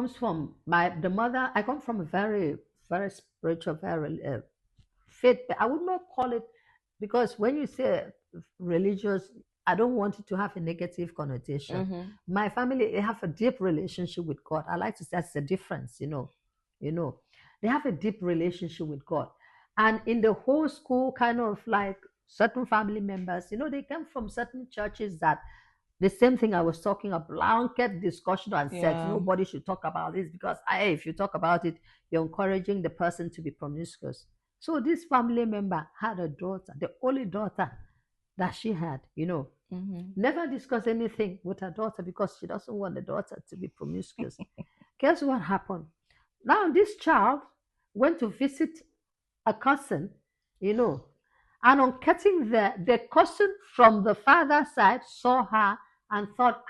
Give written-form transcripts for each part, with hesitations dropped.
Comes from the mother. I come from a very, very spiritual, very faith. I would not call it, because when you say religious, I don't want it to have a negative connotation. Mm-hmm. My family, they have a deep relationship with God. I like to say that's the difference, you know, they have a deep relationship with God. And in the whole school, kind of like certain family members, they come from certain churches that the same thing I was talking about, blanket discussion and sex. Yeah. Nobody should talk about this because if you talk about it, you're encouraging the person to be promiscuous. So this family member had a daughter, the only daughter that she had, Mm-hmm. never discuss anything with her daughter because she doesn't want the daughter to be promiscuous. Guess what happened? Now this child went to visit a cousin, you know, and on getting there, the cousin from the father side saw her and thought,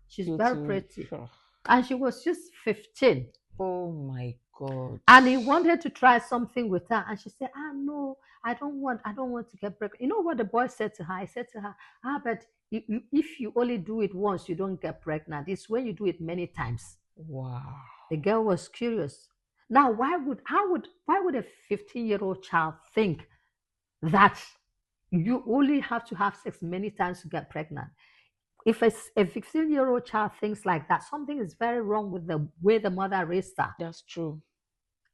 she's You very too. pretty. Sure. And she was just 15. Oh my God. And he wanted to try something with her. And she said, no, I don't want to get pregnant. You know what the boy said to her? He said to her, but if you only do it once, you don't get pregnant. It's when you do it many times. Wow. The girl was curious. Now, why would a 15-year-old child think that you only have to have sex many times to get pregnant? If a 15-year-old child thinks like that, something is very wrong with the way the mother raised her. That's true.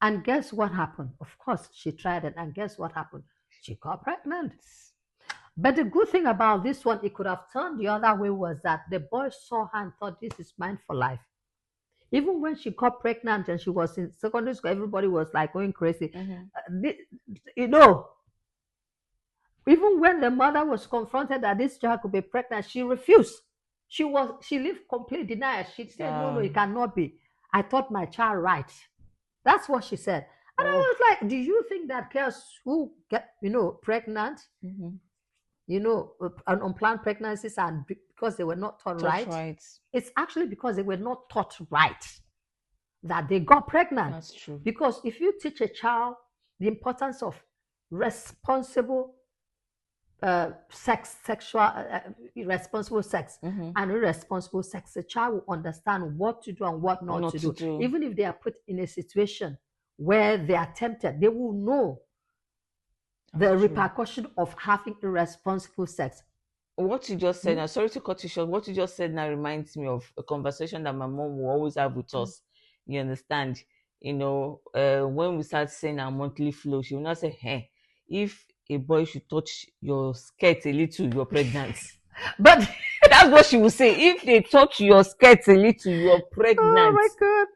And guess what happened? Of course, she tried it, and guess what happened? She got pregnant. But the good thing about this one, it could have turned the other way, was that the boy saw her and thought, this is mine for life. Even when she got pregnant and she was in secondary school, everybody was like going crazy. Mm-hmm. You know, even when the mother was confronted that this child could be pregnant, she refused. She lived complete denial. She said, no, it cannot be. I taught my child right. That's what she said. And I was like, do you think that girls who get, pregnant, Mm-hmm. unplanned pregnancies, and because they were not taught That's right? right. It's actually because they were not taught right that they got pregnant. That's true. Because if you teach a child the importance of responsible irresponsible sex Mm-hmm. and irresponsible sex, the child will understand what to do and what not to do. Even if they are put in a situation where they are tempted, they will know the repercussion of having irresponsible sex. What you just said now, sorry to cut you short, what you just said now reminds me of a conversation that my mom will always have with us. You understand? When we start saying our monthly flow, she will not say, hey, if a boy should touch your skirt a little, you're pregnant. But that's what she will say. If they touch your skirt a little, you're pregnant. Oh my God.